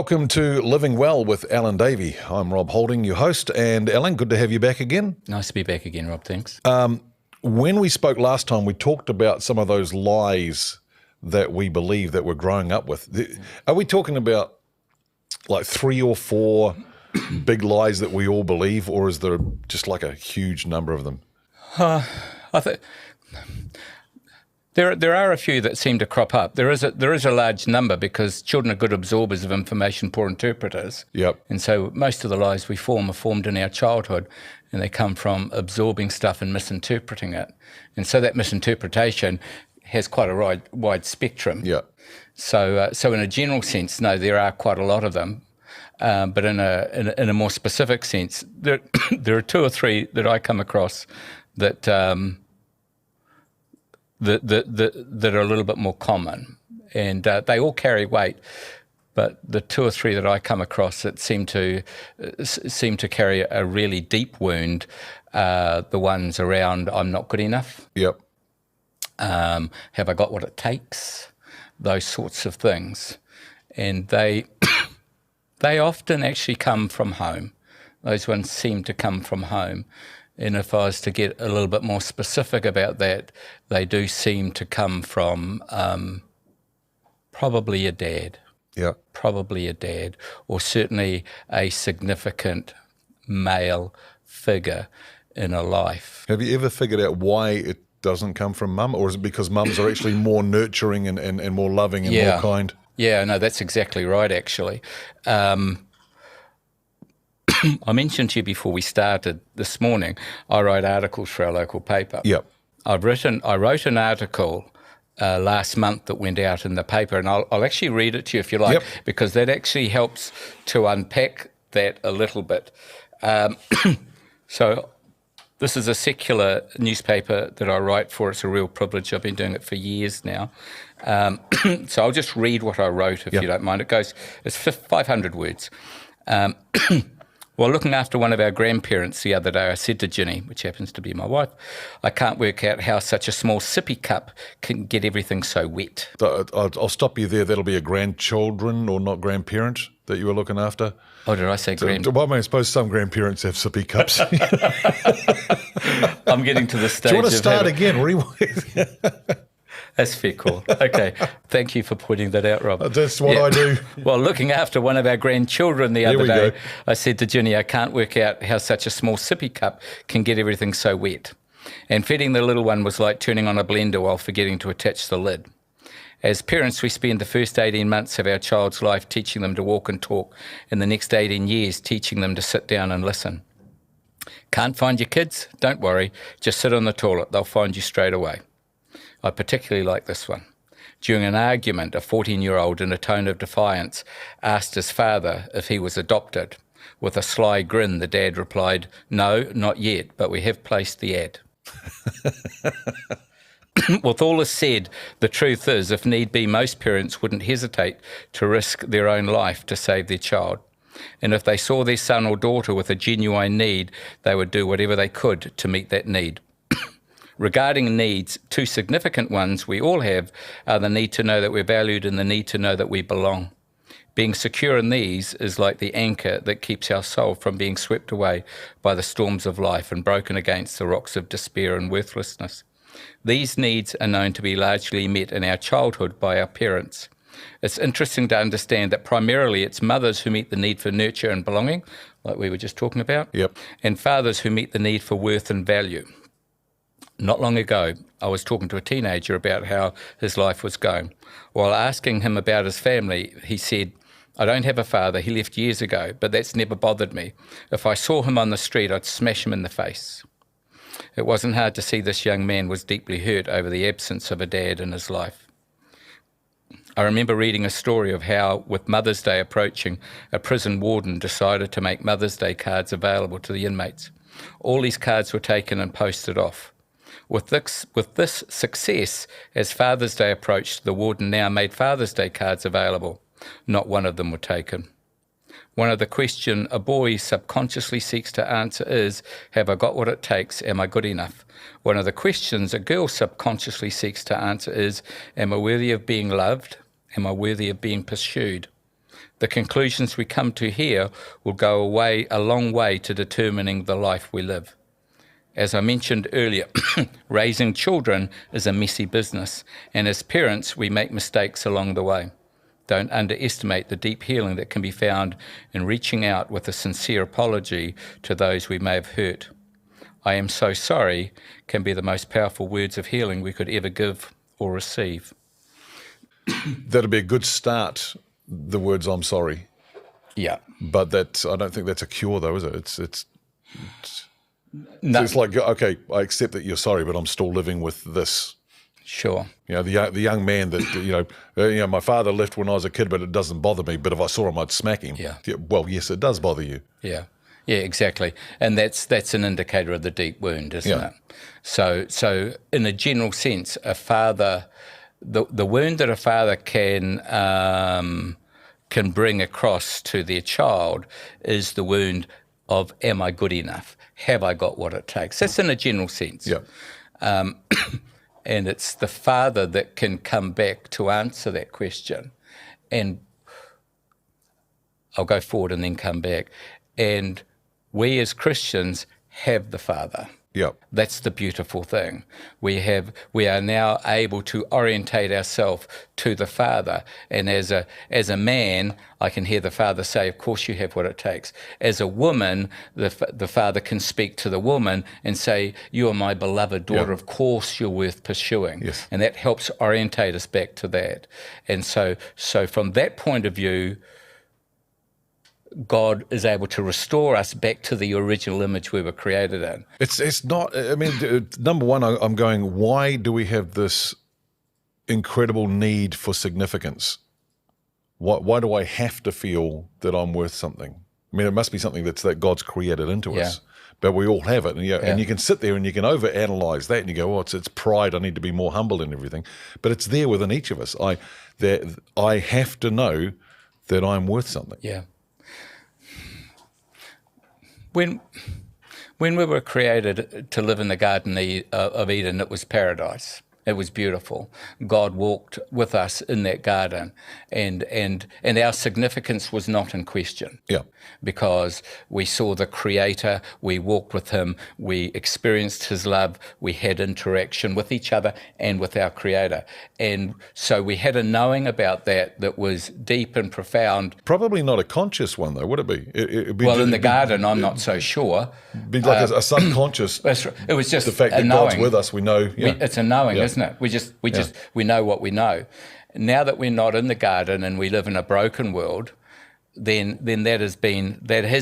Welcome to Living Well with Alan Davey. I'm Rob Holding, your host, and Alan, good to have you back again. Nice to be back again, Rob, thanks. When we spoke last time, we talked about some of those lies that we believe that we're growing up with. Are we talking about like 3 or 4 big lies that we all believe, or is there just like a huge number of them? I think there are a few that seem to crop up. There is a large number because children are good absorbers of information, poor interpreters. Yep. And so most of the lies we form are formed in our childhood, and they come from absorbing stuff and misinterpreting it. And so that misinterpretation has quite a wide spectrum. Yeah. So in a general sense, no, there are quite a lot of them. But in a more specific sense, there are 2 or 3 that I come across that that are a little bit more common, and they all carry weight. But the 2 or 3 that I come across that seem to carry a really deep wound, the ones around I'm not good enough. Yep. Have I got what it takes? Those sorts of things, and they often actually come from home. Those ones seem to come from home. And if I was to get a little bit more specific about that, they do seem to come from probably a dad. Yeah. Probably a dad, or certainly a significant male figure in a life. Have you ever figured out why it doesn't come from mum, or is it because mums are actually more nurturing and more loving and more kind? Yeah, no, that's exactly right, actually. I mentioned to you before we started this morning, I write articles for our local paper. Yep. I wrote an article last month that went out in the paper, and I'll actually read it to you if you like, Yep. because that actually helps to unpack that a little bit. So this is a secular newspaper that I write for. It's a real privilege. I've been doing it for years now. So I'll just read what I wrote, if you don't mind. It's 500 words. While looking after one of our grandparents the other day, I said to Ginny, which happens to be my wife, I can't work out how such a small sippy cup can get everything so wet. I'll stop you there. That'll be a grandchildren or not grandparent that you were looking after. Oh, did I say grand? Well, I suppose some grandparents have sippy cups. I'm getting to the stage. Do you want to start again? Rewind. That's fair call. Okay. Thank you for pointing that out, Rob. That's what I do. Well, looking after one of our grandchildren the other day, I said to Ginny, I can't work out how such a small sippy cup can get everything so wet. And feeding the little one was like turning on a blender while forgetting to attach the lid. As parents, we spend the first 18 months of our child's life teaching them to walk and talk, and the next 18 years teaching them to sit down and listen. Can't find your kids? Don't worry. Just sit on the toilet. They'll find you straight away. I particularly like this one. During an argument, a 14-year-old in a tone of defiance asked his father if he was adopted. With a sly grin, the dad replied, "No, not yet, but we have placed the ad." With all is said, the truth is, if need be, most parents wouldn't hesitate to risk their own life to save their child. And if they saw their son or daughter with a genuine need, they would do whatever they could to meet that need. Regarding needs, 2 significant ones we all have are the need to know that we're valued and the need to know that we belong. Being secure in these is like the anchor that keeps our soul from being swept away by the storms of life and broken against the rocks of despair and worthlessness. These needs are known to be largely met in our childhood by our parents. It's interesting to understand that primarily it's mothers who meet the need for nurture and belonging, like we were just talking about, and fathers who meet the need for worth and value. Not long ago, I was talking to a teenager about how his life was going. While asking him about his family, he said, I don't have a father, he left years ago, but that's never bothered me. If I saw him on the street, I'd smash him in the face. It wasn't hard to see this young man was deeply hurt over the absence of a dad in his life. I remember reading a story of how, with Mother's Day approaching, a prison warden decided to make Mother's Day cards available to the inmates. All these cards were taken and posted off. With this success, as Father's Day approached, the warden now made Father's Day cards available. Not one of them were taken. One of the questions a boy subconsciously seeks to answer is, have I got what it takes? Am I good enough? One of the questions a girl subconsciously seeks to answer is, am I worthy of being loved? Am I worthy of being pursued? The conclusions we come to here will go a long way to determining the life we live. As I mentioned earlier, raising children is a messy business, and as parents, we make mistakes along the way. Don't underestimate the deep healing that can be found in reaching out with a sincere apology to those we may have hurt. "I am so sorry" can be the most powerful words of healing we could ever give or receive. That'd be a good start, the words "I'm sorry." Yeah. But I don't think that's a cure, though, is it? It's No, it's like, okay, I accept that you're sorry, but I'm still living with this. sure. You know, the young man that my father left when I was a kid, but it doesn't bother me. But if I saw him, I'd smack him. Yeah. Well, yes, it does bother you. Yeah. Yeah, exactly. And that's an indicator of the deep wound, isn't Yeah. it? So in a general sense, a father, the wound that a father can bring across to their child is the wound of, am I good enough? Have I got what it takes? That's in a general sense. Yeah. And it's the father that can come back to answer that question. And I'll go forward and then come back. And we as Christians have the Father. Yeah. That's the beautiful thing. We are now able to orientate ourselves to the Father. And as a man, I can hear the Father say, "Of course you have what it takes." As a woman, the Father can speak to the woman and say, "You are my beloved daughter. Yeah. Of course you're worth pursuing." Yes. And that helps orientate us back to that. And so from that point of view, God is able to restore us back to the original image we were created in. It's not, I mean, number one, I'm going, why do we have this incredible need for significance? Why do I have to feel that I'm worth something? I mean, it must be something that God's created into us, but we all have it. And you can sit there and you can overanalyze that and you go, it's pride, I need to be more humble and everything. But it's there within each of us. I have to know that I'm worth something. Yeah. When we were created to live in the Garden of Eden, it was paradise. It was beautiful. God walked with us in that garden, and our significance was not in question. Yeah. Because we saw the Creator, we walked with Him, we experienced His love, we had interaction with each other and with our Creator. And so we had a knowing about that was deep and profound. Probably not a conscious one, though, would it be? It'd be Well, in the garden, I'm not so sure. Be like a subconscious. It was just the fact that knowing. God's with us, we know. Yeah. It's a knowing, isn't it? We know what we know. Now that we're not in the garden and we live in a broken world, then that has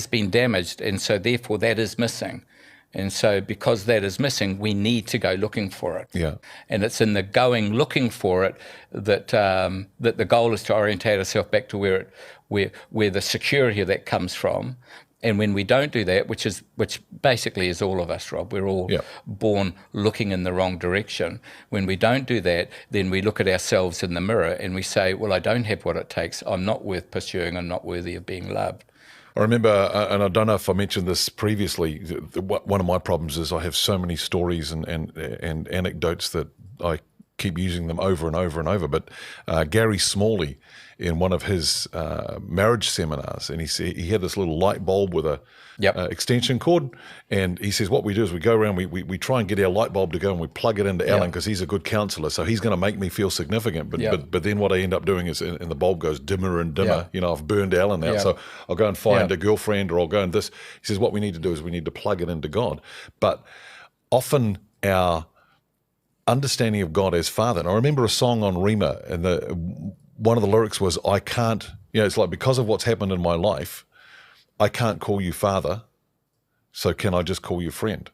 been damaged, and so therefore that is missing. And so because that is missing, we need to go looking for it. Yeah. And it's in the going looking for it that the goal is to orientate ourselves back to where the security of that comes from. And when we don't do that, which basically is all of us, Rob, we're all born looking in the wrong direction. When we don't do that, then we look at ourselves in the mirror and we say, well, I don't have what it takes. I'm not worth pursuing. I'm not worthy of being loved. I remember, and I don't know if I mentioned this previously, one of my problems is I have so many stories and anecdotes that I keep using them over and over and over. But Gary Smalley, in one of his marriage seminars, and he had this little light bulb with a extension cord, and he says what we do is we go around, we try and get our light bulb to go and we plug it into Alan because he's a good counselor, so he's going to make me feel significant. But then what I end up doing is, and the bulb goes dimmer and dimmer. I've burned Alan out, so I'll go and find a girlfriend, or I'll go and this. He says what we need to do is we need to plug it into God. But often our understanding of God as Father, and I remember a song on Rima, and one of the lyrics was, I can't, it's like, because of what's happened in my life, I can't call you Father, so can I just call you friend?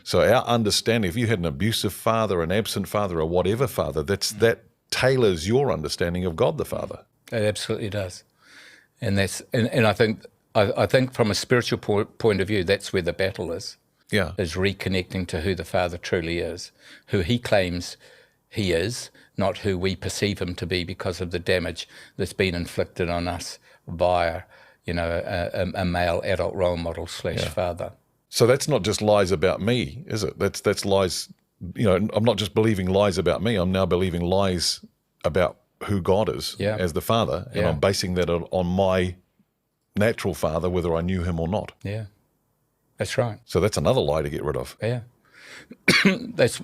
So our understanding, if you had an abusive father, an absent father, or whatever father, that tailors your understanding of God the Father. It absolutely does. And I think from a spiritual point of view, that's where the battle is. Yeah. Is reconnecting to who the Father truly is, who He claims He is, not who we perceive Him to be because of the damage that's been inflicted on us via, a male adult role model / father. So that's not just lies about me, is it? That's lies. I'm not just believing lies about me. I'm now believing lies about who God is as the Father, and I'm basing that on my natural father, whether I knew him or not. Yeah, that's right. So that's another lie to get rid of. Yeah. That's...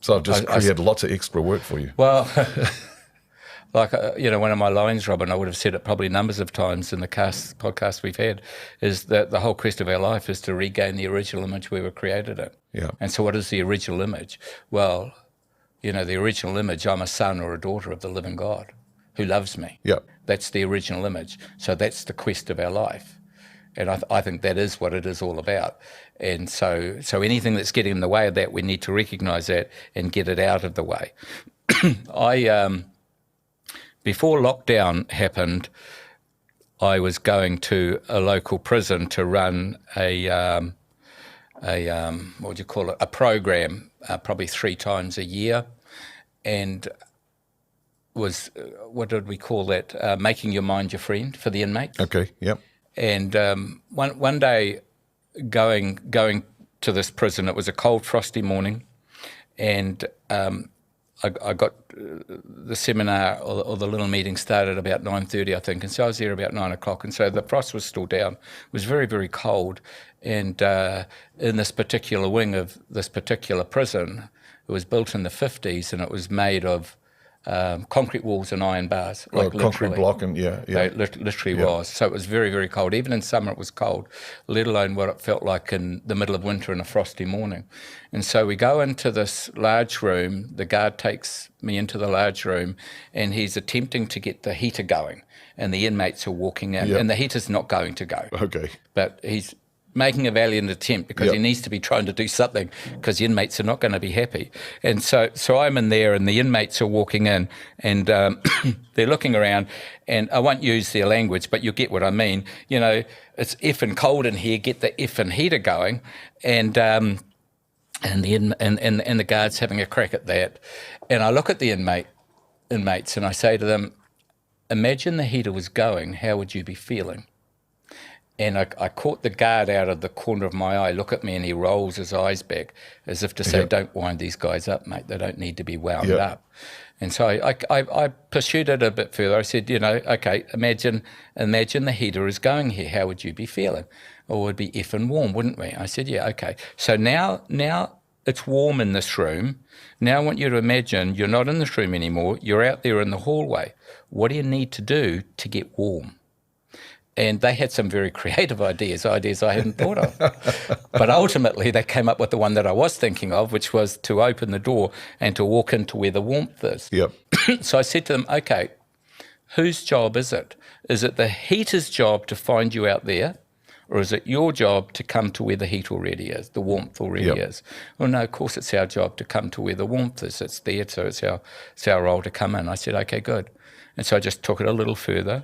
So I've just created lots of extra work for you. Well, like, one of my lines, Robin, I would have said it probably numbers of times in the podcast we've had, is that the whole quest of our life is to regain the original image we were created in. Yeah. And so what is the original image? Well, the original image, I'm a son or a daughter of the living God who loves me. Yeah. That's the original image. So that's the quest of our life. And I think that is what it is all about. And so anything that's getting in the way of that, we need to recognise that and get it out of the way. Before lockdown happened, I was going to a local prison to run a program, probably 3 times a year, and was, what did we call that? Making your mind your friend for the inmates. Okay. Yep. And one day, going to this prison, it was a cold, frosty morning, and I got the seminar or the little meeting started about 9:30, I think, and so I was there about 9 o'clock, and so the frost was still down. It was very, very cold, and in this particular wing of this particular prison, it was built in the 50s, and it was made of concrete walls and iron bars. Concrete block and It literally was. So it was very, very cold. Even in summer it was cold, let alone what it felt like in the middle of winter in a frosty morning. And so we go into this large room. The guard takes me into the large room, and he's attempting to get the heater going. And the inmates are walking in, and the heater's not going to go. Okay. But he's making a valiant attempt because he needs to be trying to do something, because the inmates are not going to be happy. And so I'm in there, and the inmates are walking in, and they're looking around, and I won't use their language, but you'll get what I mean. It's effing cold in here, get the effing heater going. And the guard's having a crack at that. And I look at the inmates and I say to them, imagine the heater was going, how would you be feeling? And I caught the guard out of the corner of my eye, look at me, and he rolls his eyes back as if to say, don't wind these guys up, mate. They don't need to be wound up. And so I pursued it a bit further. I said, okay, imagine the heater is going here. How would you be feeling? Or it would be effing warm, wouldn't we? I said, yeah, okay. So now it's warm in this room. Now I want you to imagine you're not in this room anymore. You're out there in the hallway. What do you need to do to get warm? And they had some very creative ideas I hadn't thought of. But ultimately, they came up with the one that I was thinking of, which was to open the door and to walk into where the warmth is. Yep. So I said to them, okay, whose job is it? Is it the heater's job to find you out there? Or is it your job to come to where the heat already is, the warmth already is? Well, no, of course it's our job to come to where the warmth is. It's there, so it's our role to come in. I said, okay, good. And so I just took it a little further.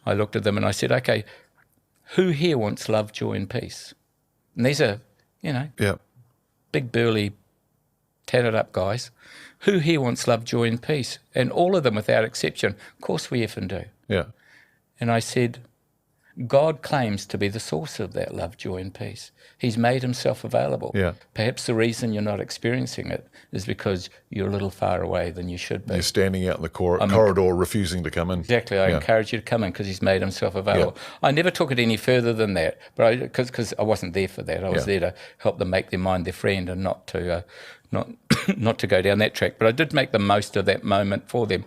I looked at them and I said, okay, who here wants love, joy and peace? And these are, big, burly, tatted up guys. Who here wants love, joy and peace? And all of them, without exception, of course we effing do. Yeah. And I said, God claims to be the source of that love, joy and peace. He's made himself available. Yeah. Perhaps the reason you're not experiencing it is because you're a little far away than you should be. You're standing out in the corridor refusing to come in. Exactly. I encourage you to come in because he's made himself available. Yeah. I never took it any further than that, but because I wasn't there for that. I was there to help them make their mind their friend and not to not to go down that track. But I did make the most of that moment for them.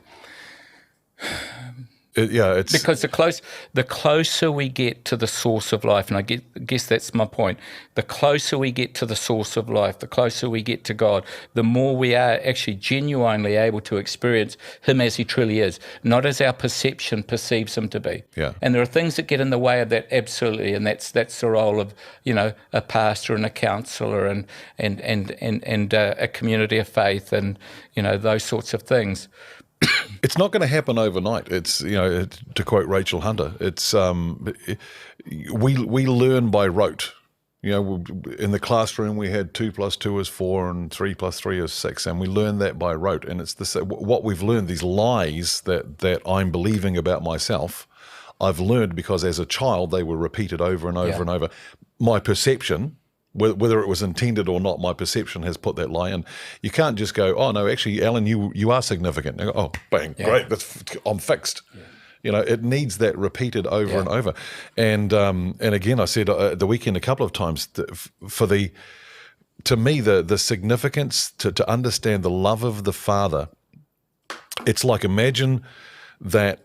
It's because the closer we get to the source of life, and I guess that's my point, the closer we get to the source of life, the closer we get to God, the more we are actually genuinely able to experience him as he truly is, not as our perception perceives him to be. Yeah. And there are things that get in the way of that, absolutely, and that's the role of a pastor and a counsellor and a community of faith and those sorts of things. It's not going to happen overnight. It's, to quote Rachel Hunter, it's we learn by rote. In the classroom we had 2 + 2 is 4 and 3 + 3 is 6, and we learn that by rote. And it's what we've learned, these lies that I'm believing about myself, I've learned because as a child they were repeated over and over and over. My perception Whether it was intended or not, my perception has put that lie in. You can't just go, oh no, actually, Alan, you are significant. You go, oh, bang, great, I'm fixed. Yeah. It needs that repeated over and over. And again, I said the weekend a couple of times to me the significance to understand the love of the Father. It's like, imagine that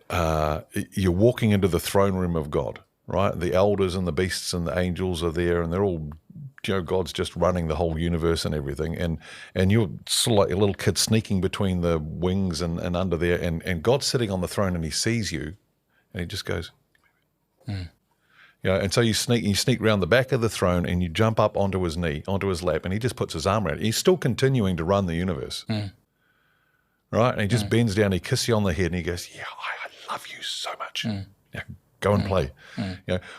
you're walking into the throne room of God, right? The elders and the beasts and the angels are there, and they're all, God's just running the whole universe and everything, and you're sort of like a little kid sneaking between the wings and under there, and God's sitting on the throne, and he sees you, and he just goes, and so you sneak around the back of the throne, and you jump up onto his knee, onto his lap, and he just puts his arm around it. He's still continuing to run the universe, right? And he just bends down, he kisses you on the head, and he goes, yeah, I love you so much. Yeah, go and play.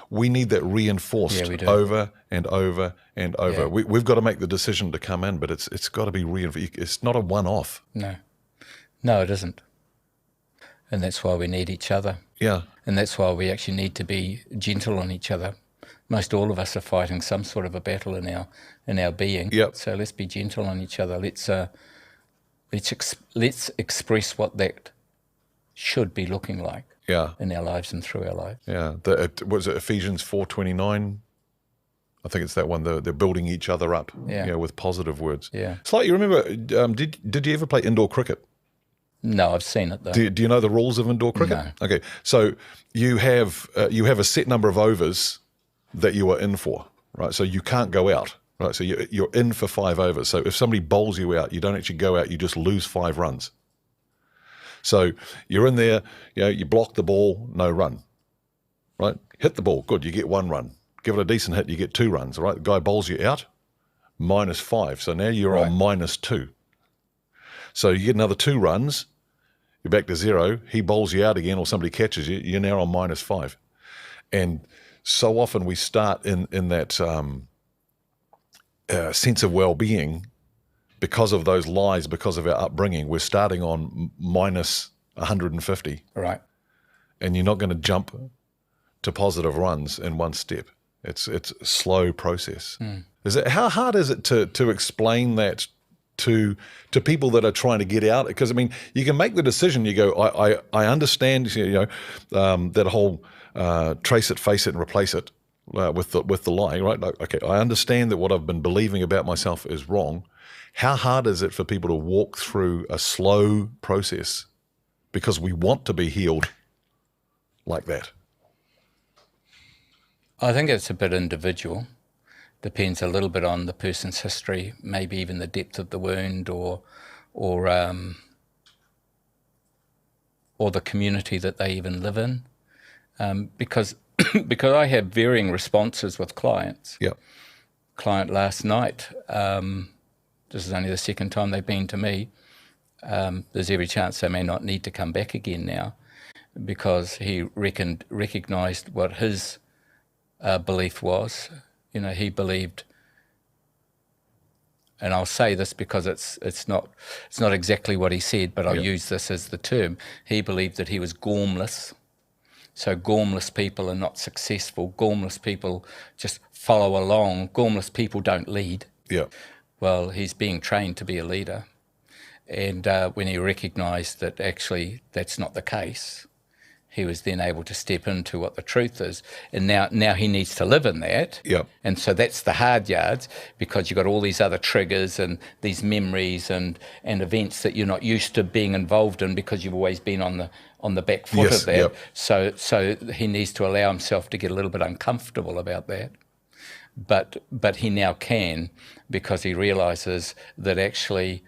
We need that reinforced over and over and over. We've got to make the decision to come in, but it's got to be reinforced. It's not a one-off. No, it isn't. And that's why we need each other. Yeah. And that's why we actually need to be gentle on each other. Most all of us are fighting some sort of a battle in our being. Yep. So let's be gentle on each other. Let's express what that should be looking like. In our lives and through our lives. Yeah. Was it Ephesians 4:29? I think it's that one. They're building each other up. With positive words. Yeah. It's like, you remember? Did you ever play indoor cricket? No, I've seen it though. Do you know the rules of indoor cricket? No. Okay. So you have a set number of overs that you are in for, right? So you can't go out, right? So you're in for 5 overs. So if somebody bowls you out, you don't actually go out. You just lose 5 runs. So you're in there, you block the ball, no run, right? Hit the ball, good, you get 1 run. Give it a decent hit, you get 2 runs, right? The guy bowls you out, -5. So now you're on -2. So you get another 2 runs, you're back to 0. He bowls you out again, or somebody catches you, you're now on -5. And so often we start in that sense of well-being. Because of those lies, because of our upbringing, we're starting on -150. Right. And you're not going to jump to positive runs in one step. It's a slow process. How hard is it to explain that to people that are trying to get out? Because, I mean, you can make the decision, you go, I understand, that whole trace it, face it, and replace it with the lie, right? Like, okay, I understand that what I've been believing about myself is wrong. How hard is it for people to walk through a slow process because we want to be healed like that? I think it's a bit individual. Depends a little bit on the person's history, maybe even the depth of the wound or the community that they even live in. Because I have varying responses with clients. Yeah. Client last night, this is only the second time they've been to me. There's every chance they may not need to come back again now, because he recognised what his belief was. He believed, and I'll say this because it's not exactly what he said, but I'll use this as the term. He believed that he was gormless. So gormless people are not successful. Gormless people just follow along. Gormless people don't lead. Yeah. Well, he's being trained to be a leader. And when he recognised that actually that's not the case, he was then able to step into what the truth is. And now he needs to live in that. Yeah. And so that's the hard yards, because you've got all these other triggers and these memories and events that you're not used to being involved in because you've always been on the back foot of that. Yep. So he needs to allow himself to get a little bit uncomfortable about that. But he now can, because he realises that actually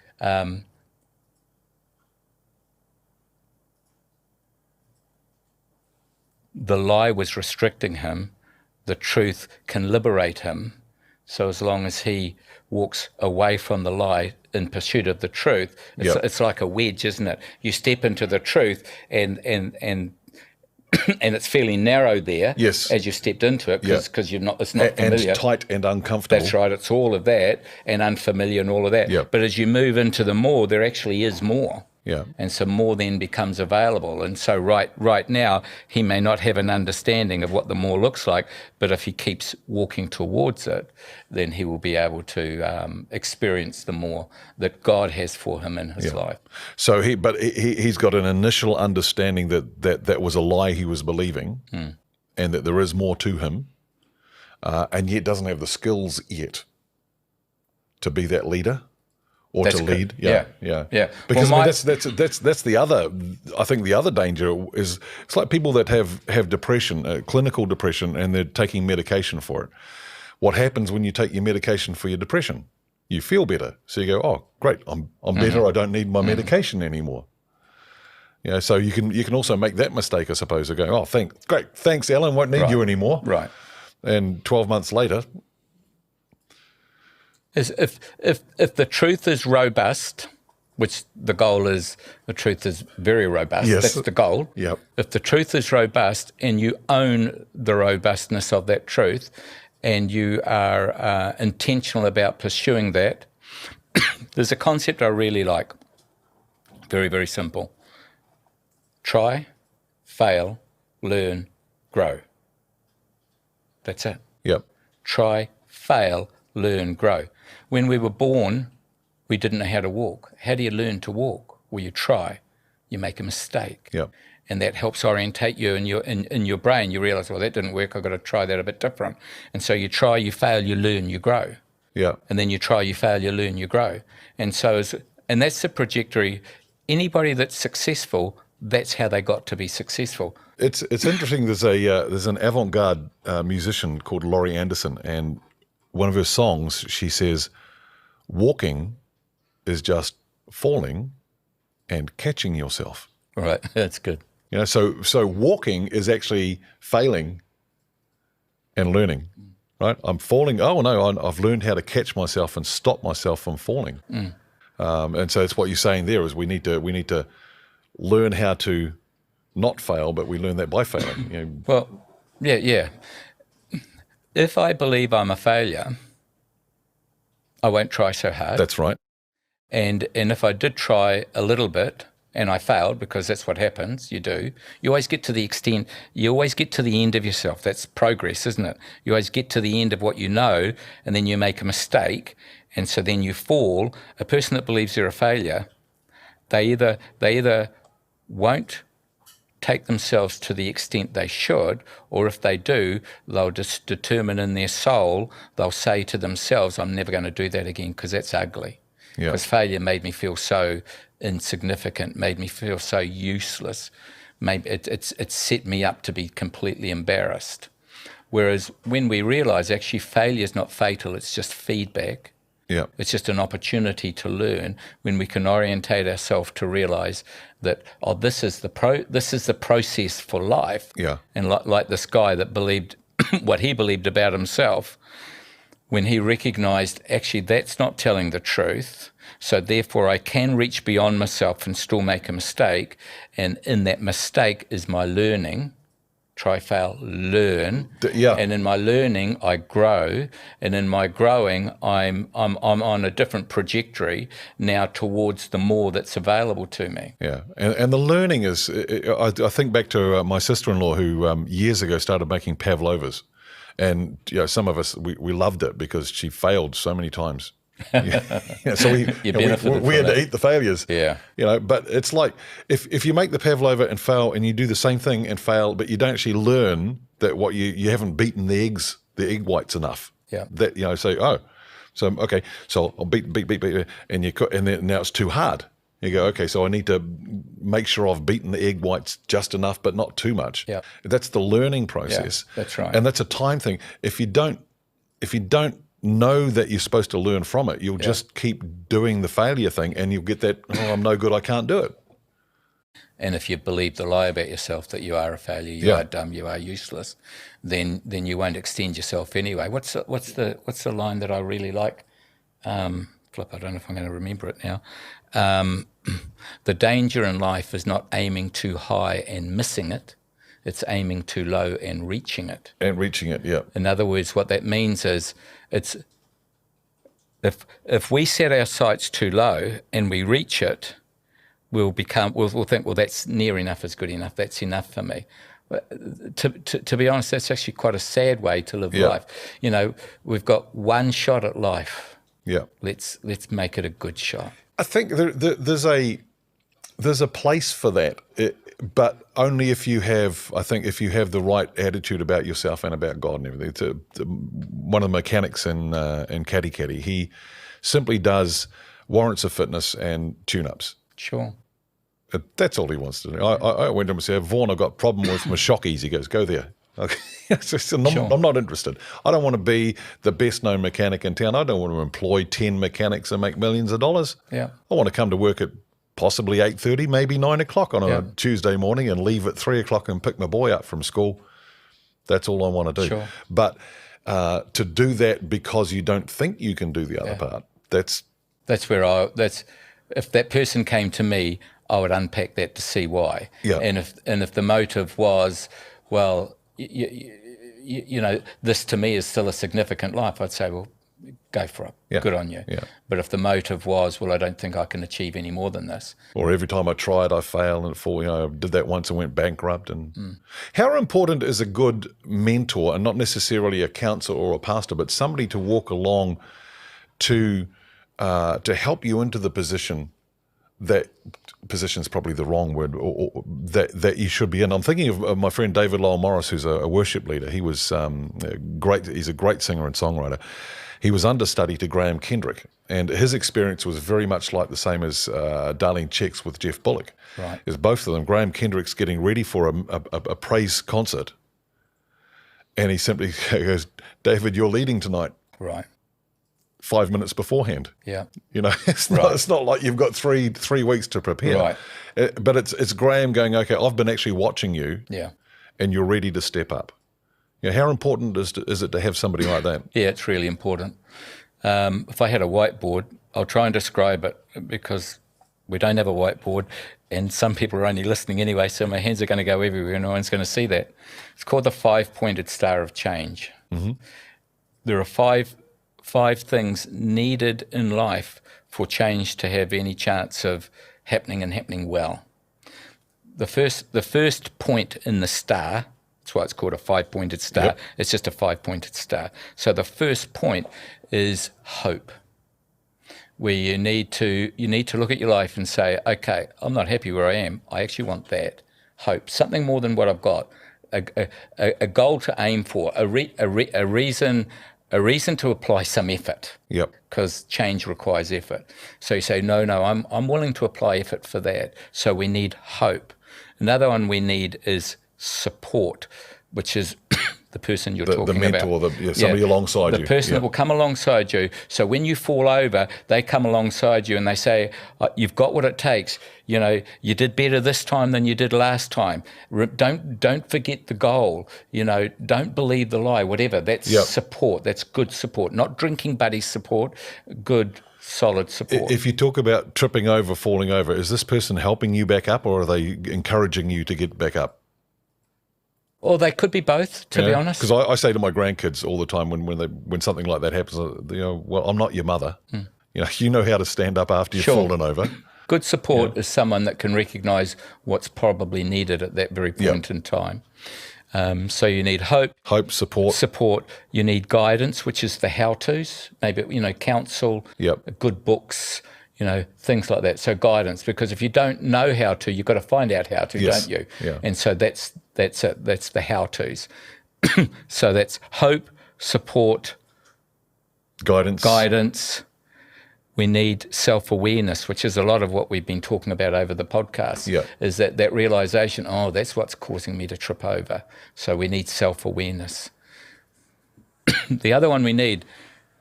the lie was restricting him, the truth can liberate him. So as long as he walks away from the lie in pursuit of the truth, it's like a wedge, isn't it? You step into the truth and it's fairly narrow there as you stepped into it, because it's not familiar. And tight and uncomfortable. That's right, it's all of that, and unfamiliar and all of that. Yep. But as you move into the more, there actually is more. Yeah. And so more then becomes available. And so right now, he may not have an understanding of what the more looks like, but if he keeps walking towards it, then he will be able to experience the more that God has for him in his life. So he's got an initial understanding that was a lie he was believing, and that there is more to him, and yet doesn't have the skills yet to be that leader. Or That's to good. lead, Yeah. Because Well, that's the other. I think the other danger is it's like people that have depression, clinical depression, and they're taking medication for it. What happens when you take your medication for your depression? You feel better, so you go, "Oh, great, I'm better. I don't need my medication anymore." So you can also make that mistake, I suppose, of going, "Oh, thanks, Alan, won't need you anymore." Right. And 12 months later. Is if the truth is robust, which the goal is, the truth is very robust. Yes. That's the goal. Yep. If the truth is robust and you own the robustness of that truth, and you are intentional about pursuing that, there's a concept I really like. Very, very simple. Try, fail, learn, grow. That's it. Yep. Try, fail, learn, grow. When we were born, we didn't know how to walk. How do you learn to walk? Well, you try. You make a mistake. Yep. And that helps orientate you in your brain. You realise, well, that didn't work. I've got to try that a bit different. And so you try, you fail, you learn, you grow. Yeah. And then you try, you fail, you learn, you grow. And so, and that's the trajectory. Anybody that's successful, that's how they got to be successful. It's interesting. There's an avant-garde musician called Laurie Anderson, and one of her songs, she says, walking is just falling and catching yourself. Right, that's good. So walking is actually failing and learning, right? I'm falling. Oh no, I've learned how to catch myself and stop myself from falling. And so it's what you're saying there is we need to learn how to not fail, but we learn that by failing. Well, yeah. If I believe I'm a failure, I won't try so hard. That's right. And if I did try a little bit and I failed, because that's what happens, you always get to the extent, you always get to the end of yourself. That's progress, isn't it? You always get to the end of what you know, and then you make a mistake, and so then you fall. A person that believes they're a failure, they either won't take themselves to the extent they should, or if they do, they'll just determine in their soul, they'll say to themselves, I'm never going to do that again because that's ugly. Because failure made me feel so insignificant, made me feel so useless. Maybe it set me up to be completely embarrassed. Whereas when we realise actually failure is not fatal, it's just feedback. Yeah. It's just an opportunity to learn when we can orientate ourselves to realise that, this is the process for life. Yeah. And like this guy that believed what he believed about himself, when he recognised actually that's not telling the truth, so therefore I can reach beyond myself and still make a mistake, and in that mistake is my learning. Try, fail, learn. And in my learning, I grow. And in my growing, I'm on a different trajectory now towards the more that's available to me. Yeah, and the learning is, I think back to my sister-in-law who years ago started making pavlovas. And some of us, we loved it because she failed so many times. So we had to eat the failures. Yeah. But it's like if you make the pavlova and fail, and you do the same thing and fail, but you don't actually learn that what you haven't beaten the egg whites enough. Yeah. That so okay, so I'll beat, and then now it's too hard. You go, okay, so I need to make sure I've beaten the egg whites just enough, but not too much. Yeah. That's the learning process. Yeah, that's right. And that's a time thing. If you don't know that you're supposed to learn from it, you'll just keep doing the failure thing, and you'll get that, I'm no good, I can't do it. And if you believe the lie about yourself that you are a failure, you are dumb, you are useless, then you won't extend yourself anyway. What's the line that I really like? I don't know if I'm going to remember it now. The danger in life is not aiming too high and missing it. It's aiming too low and reaching it. In other words, what that means is it's if we set our sights too low and we reach it, we'll think, well, that's near enough is good enough. That's enough for me. To be honest, that's actually quite a sad way to live life. You know, we've got one shot at life. Yeah. Let's make it a good shot. I think there's a place for that, but only if you have the right attitude about yourself and about God and everything. One of the mechanics in Caddy, he simply does warrants of fitness and tune-ups. Sure. That's all he wants to do. I went to him and said, Vaughan, I've got a problem with my shockies. He goes, go there. Okay. I'm not interested. I don't want to be the best known mechanic in town. I don't want to employ 10 mechanics and make millions of dollars. Yeah. I want to come to work at possibly 8:30, maybe 9 o'clock on a Tuesday morning and leave at 3 o'clock and pick my boy up from school. That's all I want to do. Sure. But to do that because you don't think you can do the other part, that's where if that person came to me, I would unpack that to see why. Yeah. And if the motive was, well, you know, this to me is still a significant life, I'd say, well, go for it. Yeah. Good on you. Yeah. But if the motive was, well, I don't think I can achieve any more than this. Or every time I tried, I failed and fall. You know, I did that once and went bankrupt. And how important is a good mentor, and not necessarily a counselor or a pastor, but somebody to walk along to help you into the position. That position's probably the wrong word, or that you should be in. I'm thinking of my friend David Lowell Morris, who's a worship leader. He was great. He's a great singer and songwriter. He was understudy to Graham Kendrick, and his experience was very much like the same as Darlene Check's with Jeff Bullock. Right. Is both of them. Graham Kendrick's getting ready for a praise concert, and he simply goes, "David, you're leading tonight." Right. 5 minutes beforehand. Yeah. You know, it's not like you've got three weeks to prepare. Right. But it's Graham going, okay, I've been actually watching you. Yeah. And you're ready to step up. You know, how important is it to have somebody like that? Yeah, it's really important. If I had a whiteboard, I'll try and describe it because we don't have a whiteboard and some people are only listening anyway, so my hands are going to go everywhere and no one's going to see that. It's called the 5-pointed star of change. Mm-hmm. There are five things needed in life for change to have any chance of happening and happening well. The first point in the star, that's why it's called a 5-pointed star. Yep. It's just a 5-pointed star. So the first point is hope, where you need to look at your life and say, okay, I'm not happy where I am. I actually want that hope, something more than what I've got, a goal to aim for, a reason to apply some effort. Yep. Because change requires effort. So you say, no, I'm willing to apply effort for that. So we need hope. Another one we need is support, which is the person you're talking about. The mentor, somebody alongside you. The person that will come alongside you. So when you fall over, they come alongside you and they say, you've got what it takes. You know, you did better this time than you did last time. Don't forget the goal. You know, don't believe the lie, whatever. That's support. That's good support. Not drinking buddy support, good solid support. If you talk about tripping over, falling over, is this person helping you back up or are they encouraging you to get back up? Or they could be both, to be honest. Because I say to my grandkids all the time when something like that happens, you know, well, I'm not your mother. You know how to stand up after you've fallen over. Good support is someone that can recognise what's probably needed at that very point in time. So you need hope, support. You need guidance, which is the how-tos. Maybe counsel, good books. Things like that. So guidance, because if you don't know how to, you've got to find out how to, don't you? Yeah. And so that's it. That's the how-tos. So that's hope, support, guidance. We need self-awareness, which is a lot of what we've been talking about over the podcast. Yeah. Is that realization? Oh, that's what's causing me to trip over. So we need self-awareness. The other one we need.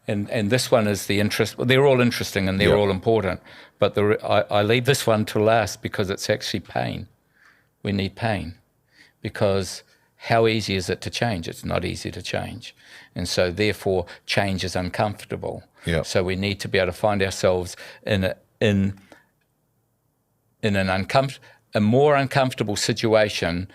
And this one is the interest. Well, they're all interesting and they're all important, but I leave this one to last because it's actually pain. We need pain because how easy is it to change? It's not easy to change, and so therefore change is uncomfortable. Yeah. So we need to be able to find ourselves in a more uncomfortable situation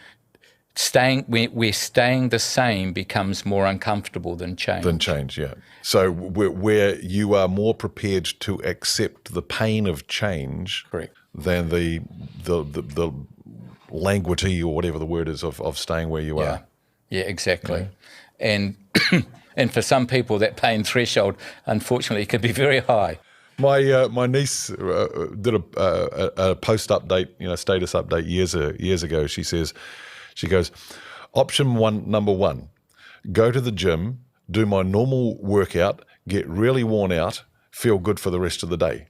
where staying the same becomes more uncomfortable than change. Yeah. So where you are more prepared to accept the pain of change, Correct, than the languidity or whatever the word is of staying where you are. Yeah, exactly. And and for some people, that pain threshold, unfortunately, can be very high. My niece did a post update, status update years ago. She goes, number one, go to the gym, do my normal workout, get really worn out, feel good for the rest of the day.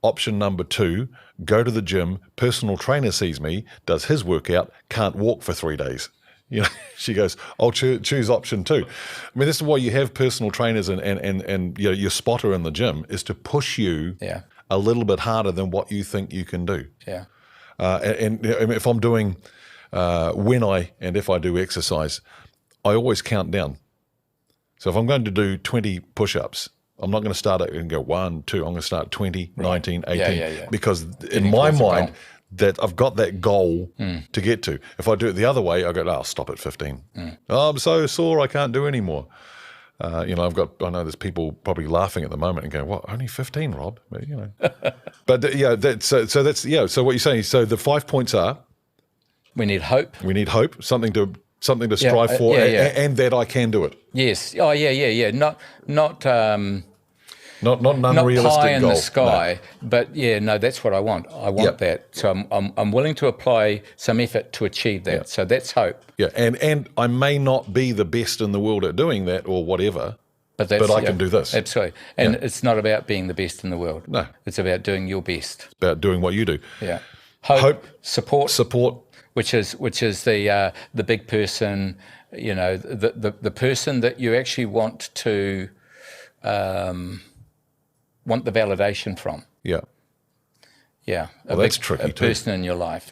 Option number two, go to the gym, personal trainer sees me, does his workout, can't walk for 3 days. She goes, I'll choose option two. I mean, this is why you have personal trainers and your spotter in the gym, is to push you a little bit harder than what you think you can do. Yeah. And if I'm doing, if I do exercise, I always count down. So if I'm going to do 20 push-ups, I'm not going to start it and go 1, 2. I'm going to start 20, 19, 18. Because in my mind, that I've got that goal to get to. If I do it the other way, I go, I'll stop at 15. Oh, I'm so sore, I can't do any more. I know there's people probably laughing at the moment and going, what, only 15, Rob? But, so what you're saying, so the 5 points are? We need hope. Something to strive for, and that I can do it. Yes. Oh, yeah. Not an unrealistic pie in goal. the sky, but that's what I want. I want that. So I'm willing to apply some effort to achieve that. So that's hope. Yeah, and I may not be the best in the world at doing that or whatever, but I can do this. Absolutely. And it's not about being the best in the world. No. It's about doing your best. It's about doing what you do. Yeah. Hope, support, which is the big person, the person that you actually want to want the validation from. Yeah. Yeah. Well, that's tricky too. A person in your life.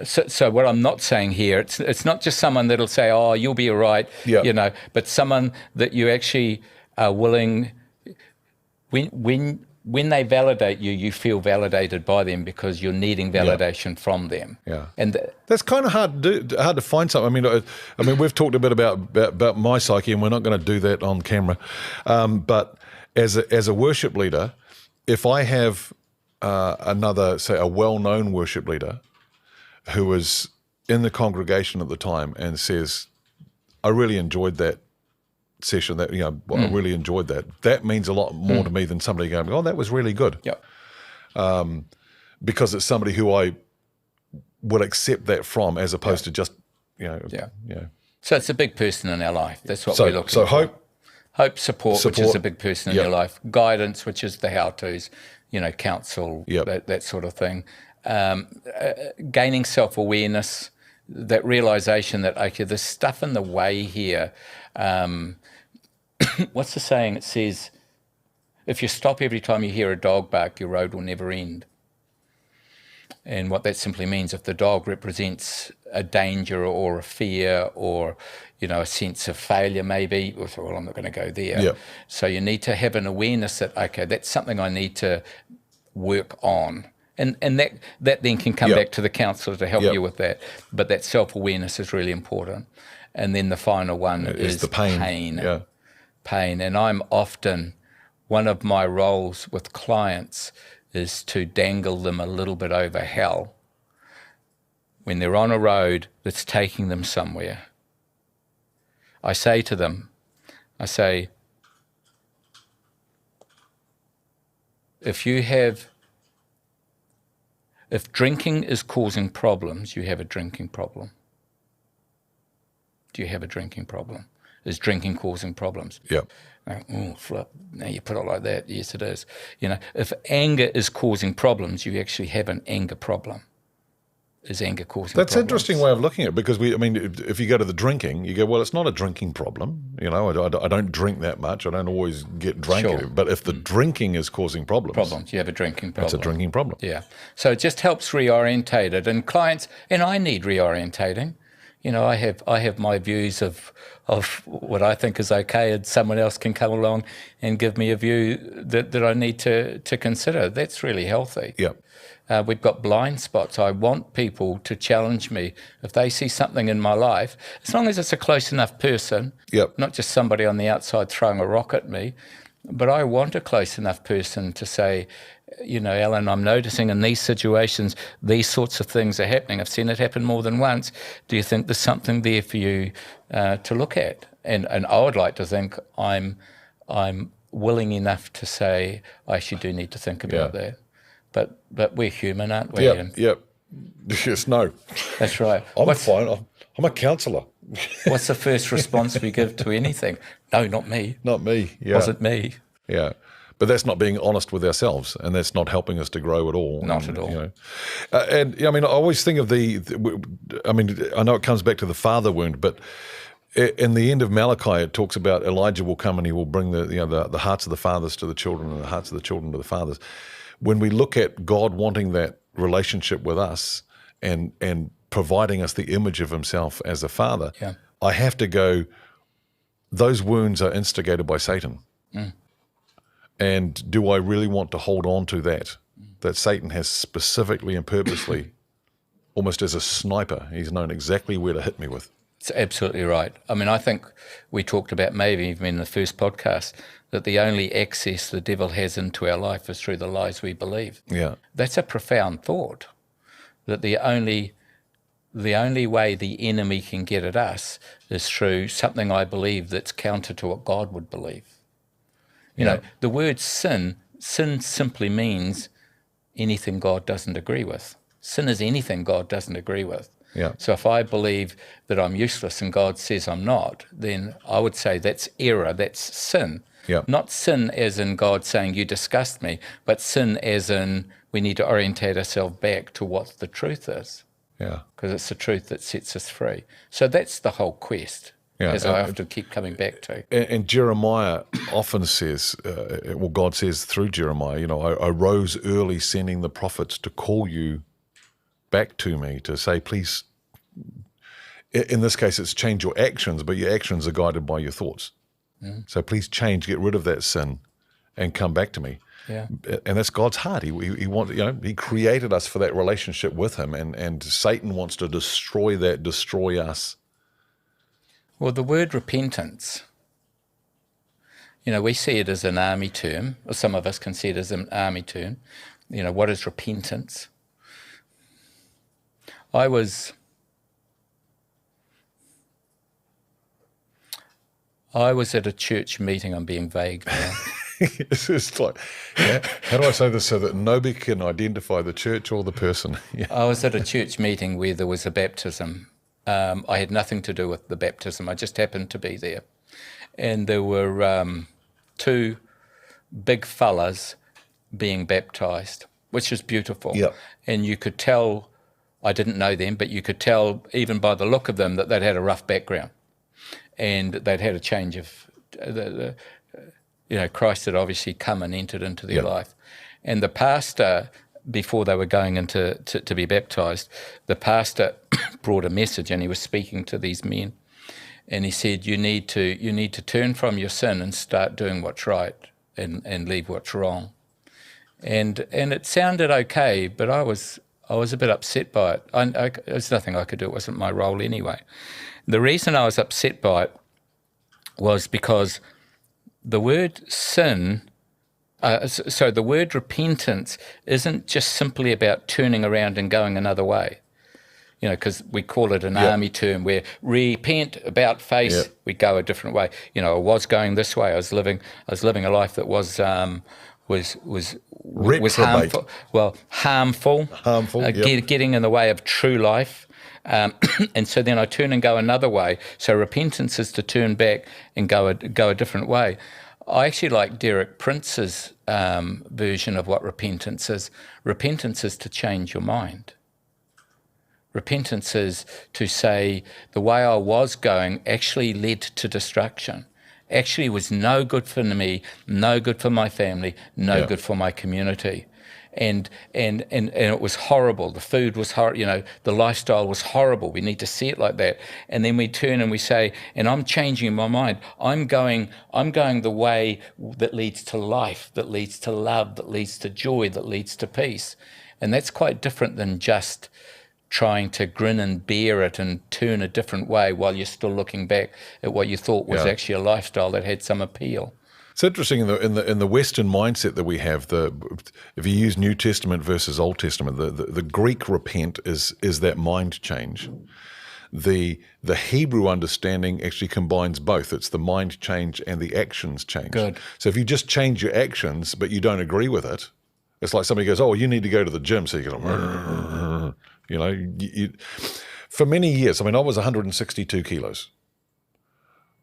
So what I'm not saying here, it's not just someone that'll say, oh, you'll be all right, but someone that you actually are willing, when they validate you, you feel validated by them because you're needing validation from them. Yeah, and that's kind of hard to find something. I mean, we've talked a bit about my psyche, and we're not going to do that on camera. But as a worship leader, if I have another, say, a well-known worship leader who was in the congregation at the time and says, "I really enjoyed that session, I really enjoyed that." That means a lot more to me than somebody going, "Oh, that was really good." Yep. Because it's somebody who I would accept that from, as opposed to just, So it's a big person in our life. That's what we're looking for. So hope, support, which is a big person in your life. Guidance, which is the how-tos, counsel, that sort of thing. Gaining self-awareness, that realization that, okay, there's stuff in the way here. What's the saying? It says, if you stop every time you hear a dog bark, your road will never end. And what that simply means, if the dog represents a danger or a fear or, a sense of failure maybe, well, I'm not going to go there. Yeah. So you need to have an awareness that, okay, that's something I need to work on. And that then can come back to the counsellor to help you with that. But that self-awareness is really important. And then the final one is the pain. Yeah. Pain. And I'm often, one of my roles with clients is to dangle them a little bit over hell when they're on a road that's taking them somewhere. I say to them, if drinking is causing problems, you have a drinking problem. Do you have a drinking problem? Is drinking causing problems? Yeah. Oh, flip. Now you put it like that. Yes, it is. If anger is causing problems, you actually have an anger problem. Is anger causing That's problems? an interesting way of looking at it, because if you go to the drinking, you go, well, it's not a drinking problem. I don't drink that much. I don't always get drunk. Sure. But if the drinking is causing problems, you have a drinking problem. That's a drinking problem. Yeah. So it just helps reorientate it. And clients, and I need reorientating. I have my views of what I think is okay, and someone else can come along and give me a view that I need to consider. That's really healthy. Yeah. We've got blind spots. I want people to challenge me. If they see something in my life, as long as it's a close enough person, Yep. not just somebody on the outside throwing a rock at me, but I want a close enough person to say, Alan, I'm noticing in these situations, these sorts of things are happening. I've seen it happen more than once. Do you think there's something there for you to look at? And I would like to think I'm willing enough to say, I actually do need to think about that. But we're human, aren't we? Yep. Yes, no. That's right. I'm fine. I'm a counsellor. What's the first response we give to anything? No, not me. Not me. Yeah. Was it me? Yeah. But that's not being honest with ourselves, and that's not helping us to grow at all. Not at all. I always think of I know it comes back to the father wound, but in the end of Malachi, it talks about Elijah will come and he will bring the hearts of the fathers to the children and the hearts of the children to the fathers. When we look at God wanting that relationship with us and providing us the image of himself as a father, I have to go, those wounds are instigated by Satan. Mm. And do I really want to hold on to that Satan has specifically and purposely, almost as a sniper, he's known exactly where to hit me with? It's absolutely right. I mean, I think we talked about maybe even in the first podcast that the only access the devil has into our life is through the lies we believe. Yeah. That's a profound thought, that the only way the enemy can get at us is through something I believe that's counter to what God would believe. You know, the word sin simply means anything God doesn't agree with. Sin is anything God doesn't agree with. Yeah. So if I believe that I'm useless and God says I'm not, then I would say that's error, that's sin. Yeah. Not sin as in God saying you disgust me, but sin as in we need to orientate ourselves back to what the truth is. Yeah. Because it's the truth that sets us free. So that's the whole quest, as I have to keep coming back to. And Jeremiah often says, God says through Jeremiah, I rose early sending the prophets to call you back to me, to say, please, in this case, it's change your actions, but your actions are guided by your thoughts. Mm. So please change, get rid of that sin and come back to me. Yeah. And that's God's heart. He wants, he created us for that relationship with him, and Satan wants to destroy us. Well, the word repentance, we see it as an army term, or some of us can see it as an army term. What is repentance? I was at a church meeting. I'm being vague now. It's just like, how do I say this so that nobody can identify the church or the person? Yeah. I was at a church meeting where there was a baptism. I had nothing to do with the baptism. I just happened to be there. And there were two big fellas being baptised, which is beautiful. Yep. And you could tell, I didn't know them, but you could tell even by the look of them that they'd had a rough background and they'd had a change of, Christ had obviously come and entered into their life. And the pastor, before they were going into to be baptised, the pastor brought a message, and he was speaking to these men, and he said, you need to turn from your sin and start doing what's right and leave what's wrong. And it sounded okay, but I was a bit upset by it. There's nothing I could do. It wasn't my role anyway. The reason I was upset by it was because the word sin, the word repentance isn't just simply about turning around and going another way. Because we call it an army term where repent, about face, we go a different way. I was going this way. I was living a life that was harmful. Well, harmful. Getting in the way of true life. And so then I turn and go another way. So repentance is to turn back and go a different way. I actually like Derek Prince's version of what repentance is. Repentance is to change your mind. Repentance is to say the way I was going actually led to destruction, actually was no good for me, no good for my family, no Yeah. good for my community. And it was horrible. The food was horrible. The lifestyle was horrible. We need to see it like that. And then we turn and we say, and I'm changing my mind. I'm going the way that leads to life, that leads to love, that leads to joy, that leads to peace. And that's quite different than just trying to grin and bear it and turn a different way while you're still looking back at what you thought was actually a lifestyle that had some appeal. It's interesting in the Western mindset that we have. If you use New Testament versus Old Testament, the Greek repent is that mind change. The Hebrew understanding actually combines both. It's the mind change and the actions change. Good. So if you just change your actions but you don't agree with it, it's like somebody goes, "Oh, you need to go to the gym," so you go, for many years. I mean, I was 162 kilos.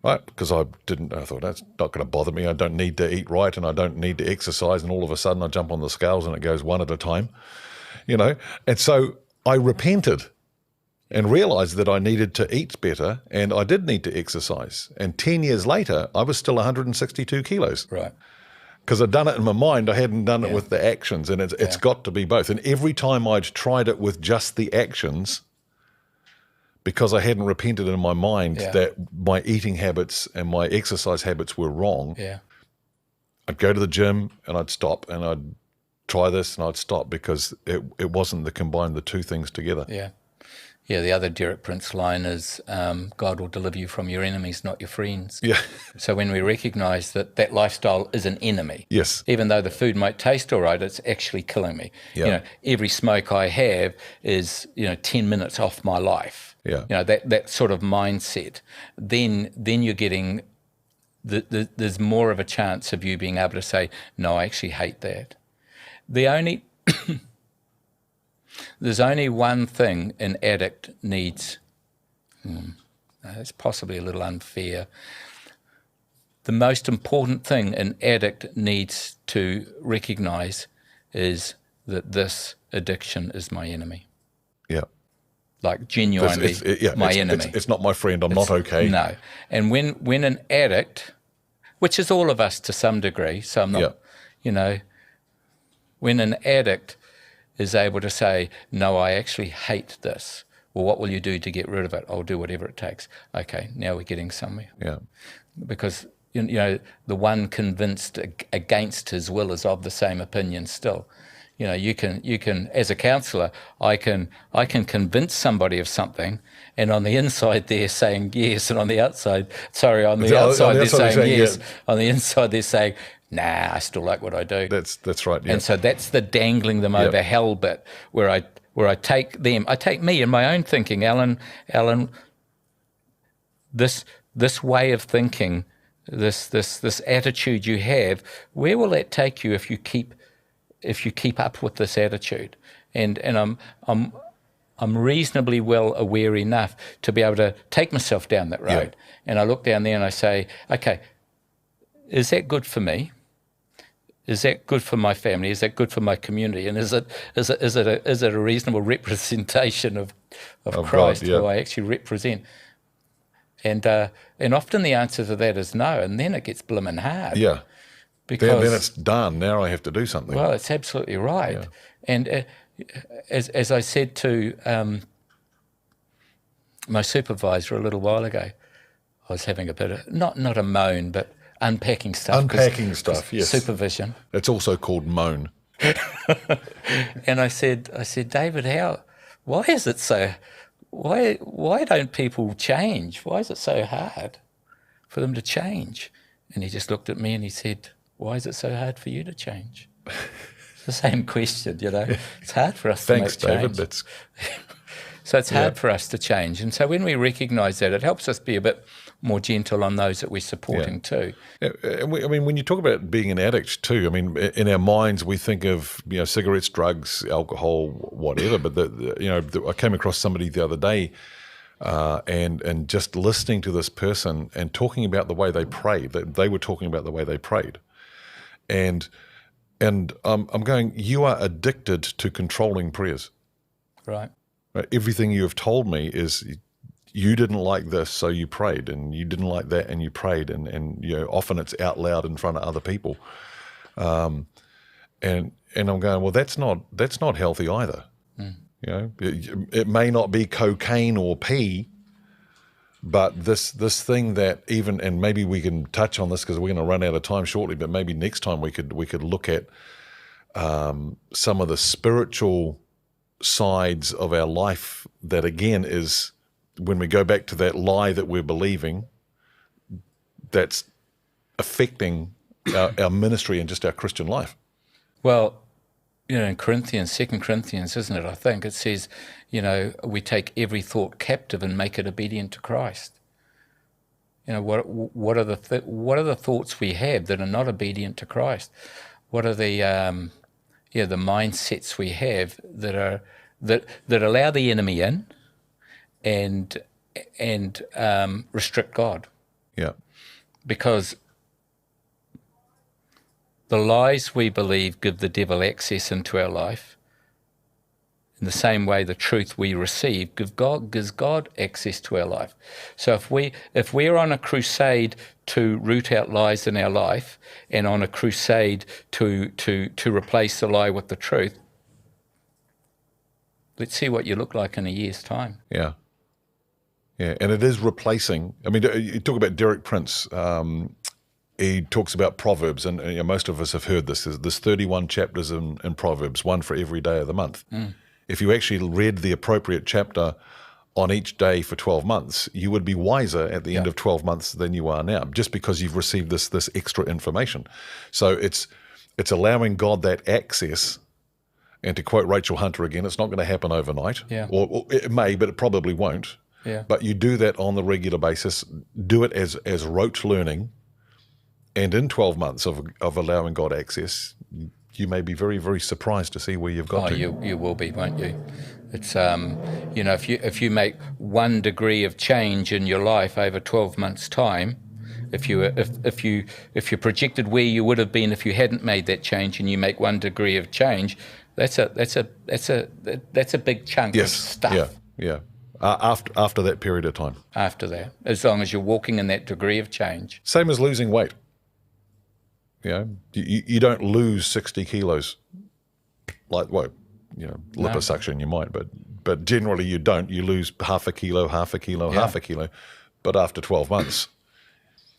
Right, because I thought that's not going to bother me. I don't need to eat right and I don't need to exercise. And all of a sudden I jump on the scales and it goes one at a time, And so I repented and realized that I needed to eat better and I did need to exercise. And 10 years later, I was still 162 kilos. Right. Because I'd done it in my mind. I hadn't done it with the actions. And it's got to be both. And every time I'd tried it with just the actions, because I hadn't repented in my mind that my eating habits and my exercise habits were wrong, I'd go to the gym and I'd stop and I'd try this and I'd stop because it wasn't the two things together. Yeah. Yeah, the other Derek Prince line is, God will deliver you from your enemies, not your friends. Yeah. So when we recognise that lifestyle is an enemy, Yes. even though the food might taste all right, it's actually killing me. Yeah. Every smoke I have is, 10 minutes off my life. Yeah. That sort of mindset. Then you're getting, there's more of a chance of you being able to say, no, I actually hate that. There's only one thing an addict needs. It's possibly a little unfair. The most important thing an addict needs to recognise is that this addiction is my enemy. Yeah. Like genuinely my enemy. It's not my friend. I'm not okay. No. And when an addict, which is all of us to some degree, so I'm not, when an addict is able to say, no, I actually hate this. Well, what will you do to get rid of it? I'll do whatever it takes. Okay, now we're getting somewhere. Yeah. Because, the one convinced against his will is of the same opinion still. You can, as a counsellor, I can convince somebody of something, and on the inside they're saying yes, and on the outside, they're saying yes. On the inside they're saying, nah, I still like what I do. That's right. Yeah. And so that's the dangling them over hell bit, where I take me in my own thinking, Alan, this way of thinking, this attitude you have, where will that take you if you keep up with this attitude? And I'm reasonably well aware enough to be able to take myself down that road. And I look down there and I say, okay, is that good for me? Is that good for my family? Is that good for my community? And is it a reasonable representation of Christ, God, who I actually represent? And often the answer to that is no, and then it gets blimmin' hard. Yeah. Because then it's done. Now I have to do something. Well, it's absolutely right. And as I said to my supervisor a little while ago, I was having a bit of, not a moan, but unpacking stuff. Yes. Supervision. It's also called moan. And I said, David, why is it so, why don't people change? Why is it so hard for them to change? And he just looked at me and he said, why is it so hard for you to change? It's the same question, It's hard for us to make change. Thanks, David. So it's hard for us to change. And so when we recognise that, it helps us be a bit more gentle on those that we're supporting too. Yeah, when you talk about being an addict too, in our minds we think of cigarettes, drugs, alcohol, whatever. But I came across somebody the other day, and just listening to this person and talking about the way they prayed. They were talking about the way they prayed, and I'm going, you are addicted to controlling prayers. Right. Everything you have told me is you didn't like this, so you prayed, and you didn't like that, and you prayed, and often it's out loud in front of other people, and I'm going, well, that's not healthy either. It may not be cocaine or pee, but this thing that even, and maybe we can touch on this because we're going to run out of time shortly, but maybe next time we could look at some of the spiritual sides of our life that, again, is when we go back to that lie that we're believing, that's affecting our ministry and just our Christian life. Well, in Corinthians, 2 Corinthians, isn't it? I think it says, we take every thought captive and make it obedient to Christ. What are the thoughts we have that are not obedient to Christ? What are the mindsets we have that allow the enemy in and restrict God? Yeah. Because the lies we believe give the devil access into our life. In the same way, the truth we receive gives God access to our life. So if we're on a crusade to root out lies in our life, and on a crusade to replace the lie with the truth, let's see what you look like in a year's time. Yeah. Yeah, and it is replacing. I mean, you talk about Derek Prince. He talks about Proverbs, and most of us have heard this. There's 31 chapters in Proverbs, one for every day of the month. If you actually read the appropriate chapter on each day for 12 months, you would be wiser at the end of 12 months than you are now, just because you've received this extra information. So it's allowing God that access. And to quote Rachel Hunter again, it's not going to happen overnight. Yeah. Or it may, but it probably won't. Yeah. But you do that on the regular basis. Do it as rote learning. And in 12 months of allowing God access, you may be very, very surprised to see where you've got to. You will be, won't you? It's if you make 1 degree of change in your life over 12 months' time, if you projected where you would have been if you hadn't made that change, and you make 1 degree of change, that's a big chunk of stuff. Yeah. After that period of time. After that, as long as you're walking in that degree of change. Same as losing weight. You don't lose 60 kilos liposuction you might, but generally you don't. You lose half a kilo. But after 12 months,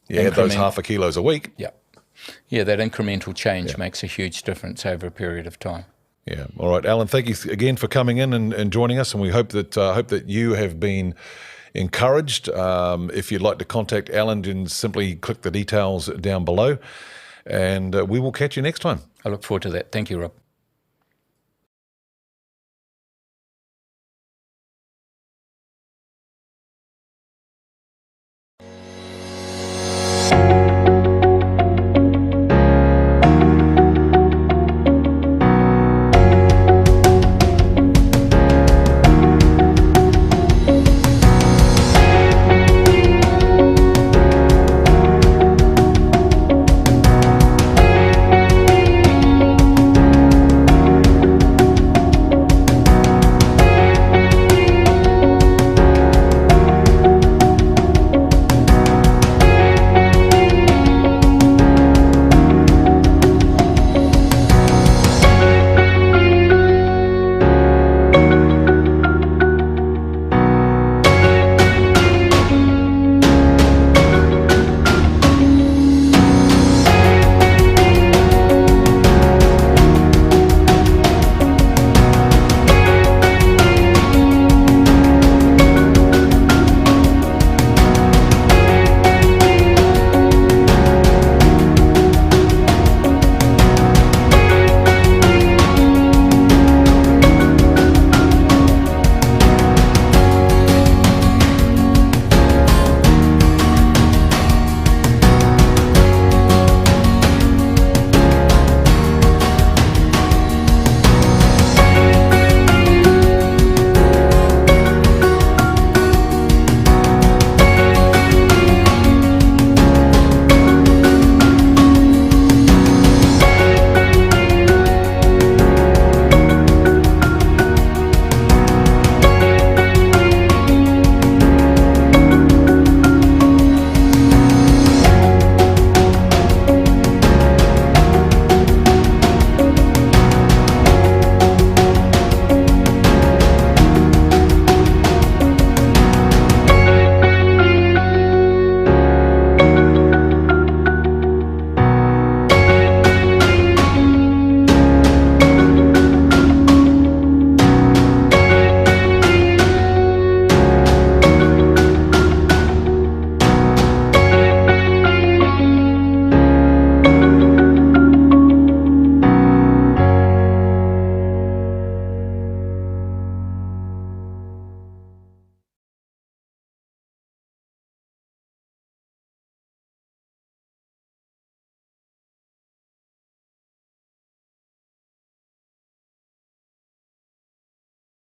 you add those half a kilos a week. Yeah, that incremental change makes a huge difference over a period of time. Yeah. All right, Alan, thank you again for coming in and joining us, and we hope that you have been encouraged. If you'd like to contact Alan, then simply click the details down below, and we will catch you next time. I look forward to that. Thank you, Rob.